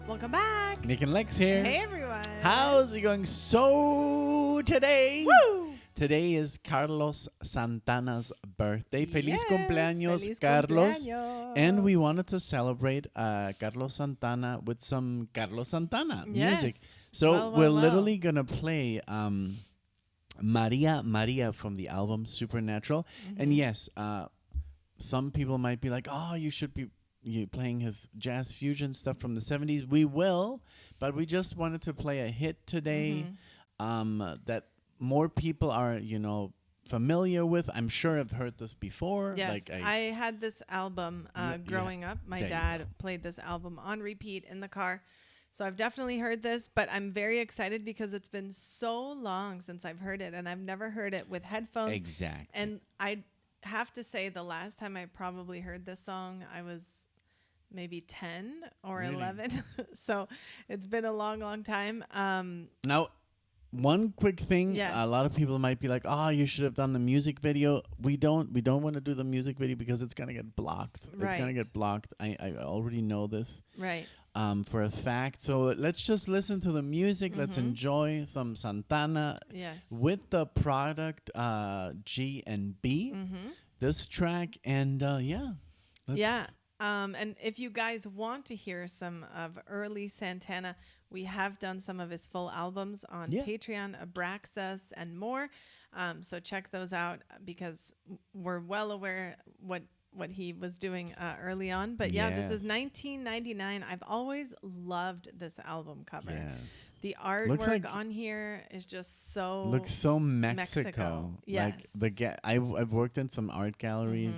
Welcome back. NicknLex here. Hey, everyone. How's it going? So today, Woo! Today is Carlos Santana's birthday. Feliz cumpleaños, Feliz Carlos. cumpleaños. And we wanted to celebrate Carlos Santana with some Carlos Santana music. So we're literally going to play Maria Maria from the album Supernatural. Mm-hmm. And yes, some people might be like, oh, you should be playing his jazz fusion stuff from the 70s. We will, but we just wanted to play a hit today that more people are, familiar with. I'm sure I've heard this before. Yes, I had this album growing up. My dad played this album on repeat in the car. So I've definitely heard this, but I'm very excited because it's been so long since I've heard it, and I've never heard it with headphones. Exactly. And I have to say the last time I probably heard this song, I was maybe 10 or 11. So it's been a long, long time. Now, one quick thing, a lot of people might be like, oh, you should have done the music video. We don't want to do the music video because it's going to get blocked. It's going to get blocked. I already know this. Right. For a fact. So let's just listen to the music. Let's enjoy some Santana with the product G and B. This track and and if you guys want to hear some of early Santana, we have done some of his full albums on Patreon, Abraxas, and more. So check those out because we're well aware what he was doing early on. But this is 1999. I've always loved this album cover. Yes. The artwork on here is just looks so Mexico. Yes. I've worked in some art galleries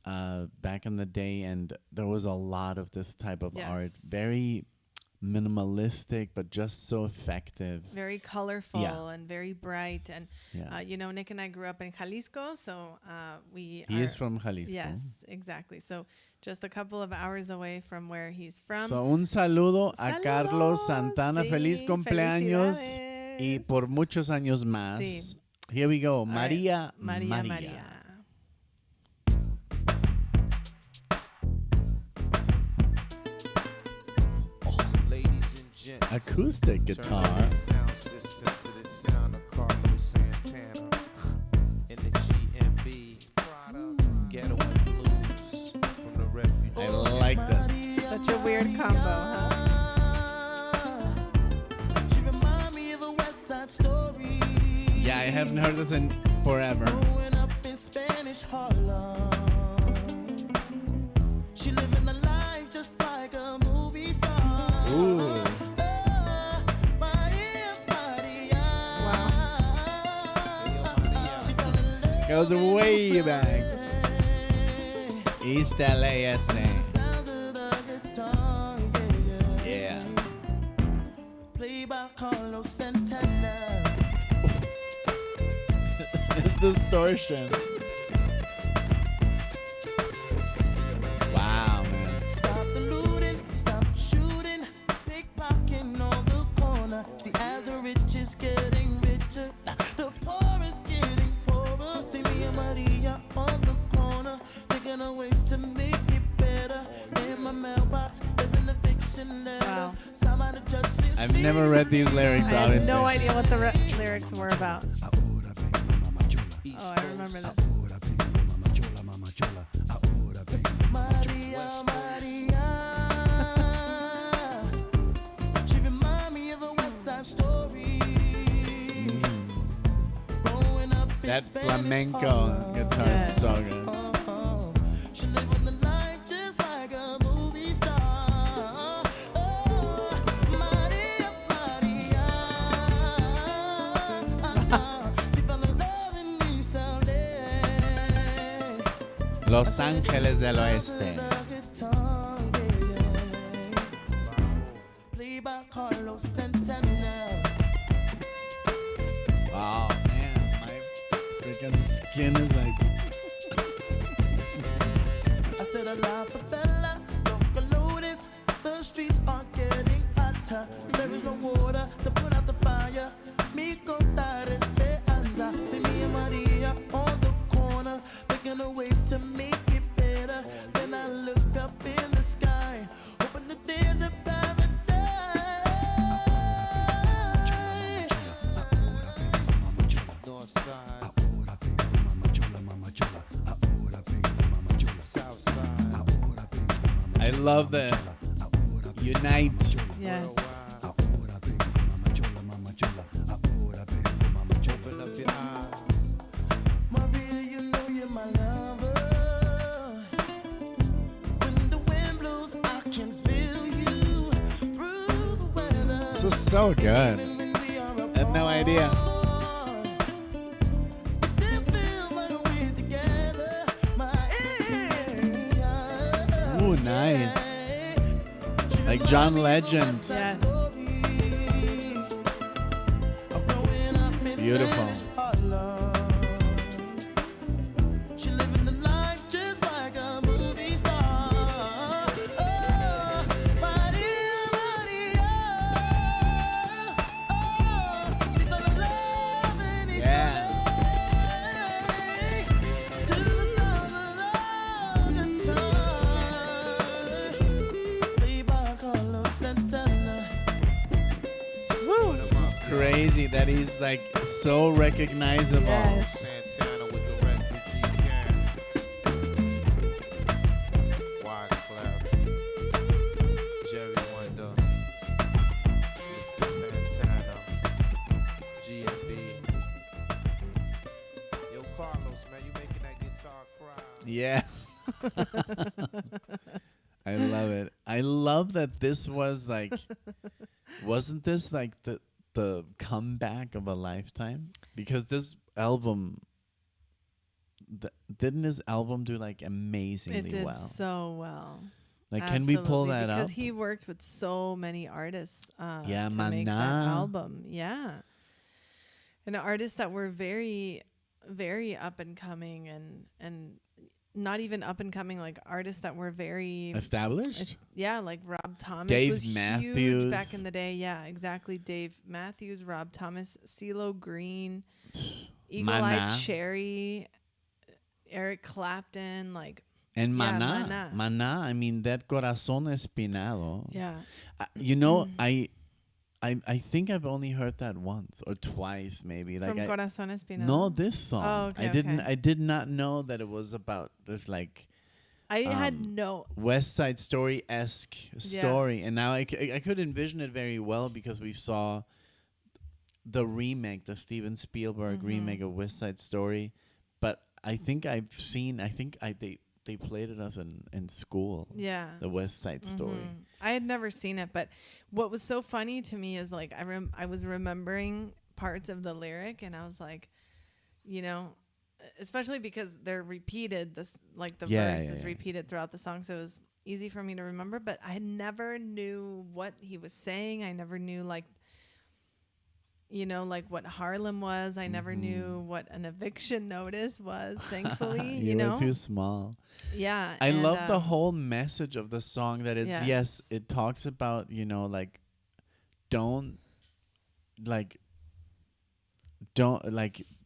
back in the day, and there was a lot of this type of art. Very minimalistic, but just so effective. Very colorful and very bright. And, Nick and I grew up in Jalisco, so he is from Jalisco. Yes, exactly. So just a couple of hours away from where he's from. So un saludo a Carlos Santana. Feliz cumpleaños y por muchos años más. Sí. Here we go. Maria Maria. Acoustic guitar. Sound system to the sound of Carlos Santana in the GMB Ghetto Blues from the Refuge. I like this. Such a weird combo, huh? She remind me of a West Side Story. Yeah, I haven't heard this in forever. Growing up in Spanish Harlem, she living a life just like a movie star. Ooh. Goes way back. East LA, Yeah. Played by Carlos Santana. It's distortion. Wow, man. Stop the looting, stop shooting, pickpocketing on the corner. See, as the rich is getting richer, the poor is getting poorer. See me and Maria on the corner, thinking of ways to make it better. In my mailbox, there's an eviction letter. Wow. I've never read these lyrics, I obviously. have no idea what the lyrics were about. Oh, I remember that. Maria, Maria. She remind me of a West Side Story. Growing up in That Spanish flamenco Harlem. guitar is so good. She living the life just like a movie star. Oh, Maria, Maria. She fell in love in East LA. Los Ángeles del Oeste. Played by Carlos Santana. Oh, man. My freaking skin is like... I said a la favela, local notice. The streets are getting hotter. There is no water to put out the fire. Mi contar esperanza. See me and Maria on the corner, thinking of ways to make it better. Then I look up in the sky, hoping that there's a paradise. love the unite. Yes. Open up your eyes. Maria, you know you're my lover. When the wind blows, I can feel you through the weather. This is so good. Even when we are I had no idea. apart, still feel like we're together. My Ooh, nice. Like John Legend. Yes. Beautiful. She living the life just like a movie star. Oh, Maria, Maria. Oh, she fell in love and he Yeah. sang to the sound of the guitar. Played by Carlos Santana. This is crazy that he's like so recognizable. Yes. Santana with the refugee camp. Wyclef, Jerry Wonder, Mr. Santana, G&B. Yo, Carlos, man, you making that guitar cry. Yeah. I love it. I love that this was like, wasn't this like the comeback of a lifetime? Because this album, didn't his album do like amazingly It did well? so well. Like, can we pull Absolutely, that up? Because he worked with so many artists Yeah, to make that Mana. album. Yeah. And artists that were very, very up and coming and not even up and coming, like artists that were very Established? yeah, like Rob Thomas Dave was Matthews. huge back in the day. Yeah, exactly. Dave Matthews, Rob Thomas, CeeLo Green, Eagle Eye Mana. Cherry, Eric Clapton, like And yeah, Mana. Mana. Mana, I mean, that Corazón Espinado. yeah. You know, I think I've only heard that once or twice, maybe. Like From Corazón Espinado. no, this song. Oh, okay, okay. I did not know that it was about this like I had no. West Side Story-esque story, and now I could envision it very well because we saw the remake, the Steven Spielberg remake of West Side Story. But I think they played it us in school. Yeah. The West Side Story. I had never seen it, but what was so funny to me is like I was remembering parts of the lyric, and I was like, you know, especially because they're repeated. This like the verse is repeated throughout the song, so it was easy for me to remember. But I never knew what he was saying. I never knew like, you know, like what Harlem was. I never knew what an eviction notice was. Thankfully, you know, were too small. Yeah, I love the whole message of the song that it's Yes. it talks about, you know, like don't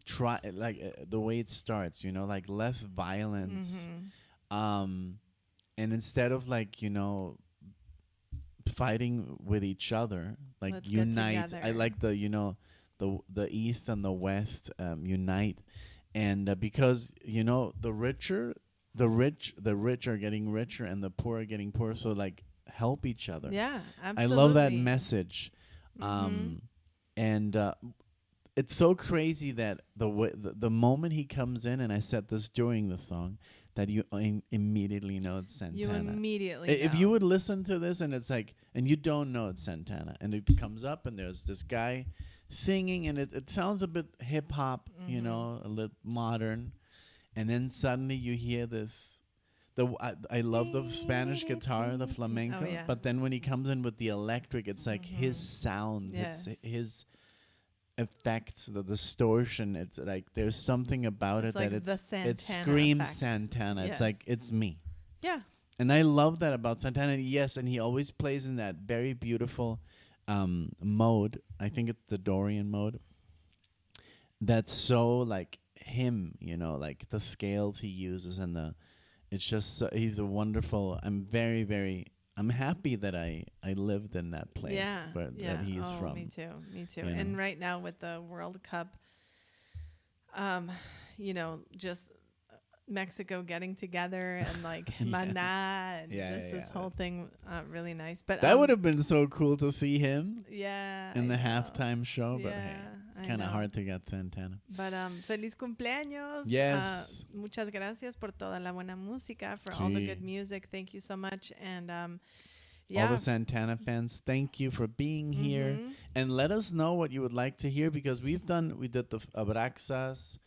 try the way it starts, you know, like less violence. And instead of like, you know, fighting with each other, like Let's get unite. together. I like the, you know, the East and the West unite, and because, you know, the rich are getting richer and the poor are getting poorer, so like help each other. Yeah, absolutely. I love that message. And it's so crazy that the moment he comes in, and I said this during the song, that you immediately know it's Santana. You immediately If know. you would listen to this and it's like, and you don't know it's Santana, and it comes up and there's this guy singing, and it sounds a bit hip hop, you know, a little modern, and then suddenly you hear this. I love the Spanish guitar, the flamenco, but then when he comes in with the electric, it's like his sound, Yes. it's his effects, the distortion. It's like there's something about It's it like that the it Santana screams effect. Santana. It's Yes. like it's me. Yeah. And I love that about Santana. Yes, and he always plays in that very beautiful mode. I think it's the Dorian mode. That's so like him, you know, like the scales he uses and it's just so, he's a wonderful. I'm happy that I lived in that place that he's from. Me too. You And know? right now with the World Cup, you know, just Mexico getting together and like Yeah. Maná and Yeah, just yeah, this yeah. whole thing. Really nice. But That would have been so cool to see him yeah, in the I know. halftime show, but hey, Yeah, it's I kind of know. hard to get Santana. But feliz cumpleaños. Yes. Muchas gracias por toda la buena música, for all the Sí. good music. Thank you so much. And All yeah. the Santana fans, thank you for being here. Mhm. And let us know what you would like to hear, because we did the Abraxas,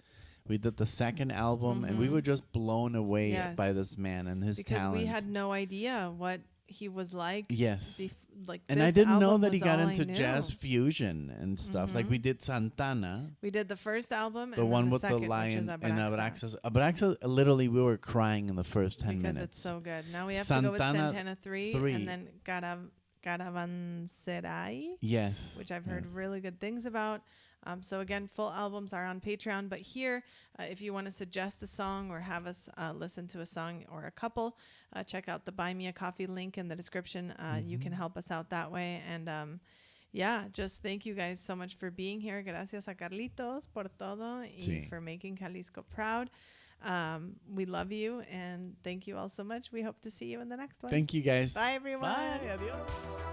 we did the second album, and we Mhm. were just blown away Yes. by this man and his Because talent. we had no idea what he was like. Yes. Like And I this didn't know album that he was got all I into knew. jazz fusion and stuff. Like Mhm. we did Santana, We did the first album, the and one then with second, the lion, which is and Abraxas. Abraxas, literally, we were crying in the first 10 Because minutes. it's so good. Now we have to go with Santana Santana 3 3. and then Caravanserai, Yes. which I've heard yes. really good things about. So again, full albums are on Patreon. But here, if you want to suggest a song or have us listen to a song or a couple, check out the Buy Me a Coffee link in the description. You can help us out that way. And yeah, just thank you guys so much for being here. Gracias a Carlitos por todo y Sí. for making Jalisco proud. We love you and thank you all so much. We hope to see you in the next one. Thank you guys. Bye, everyone. Bye. Adios.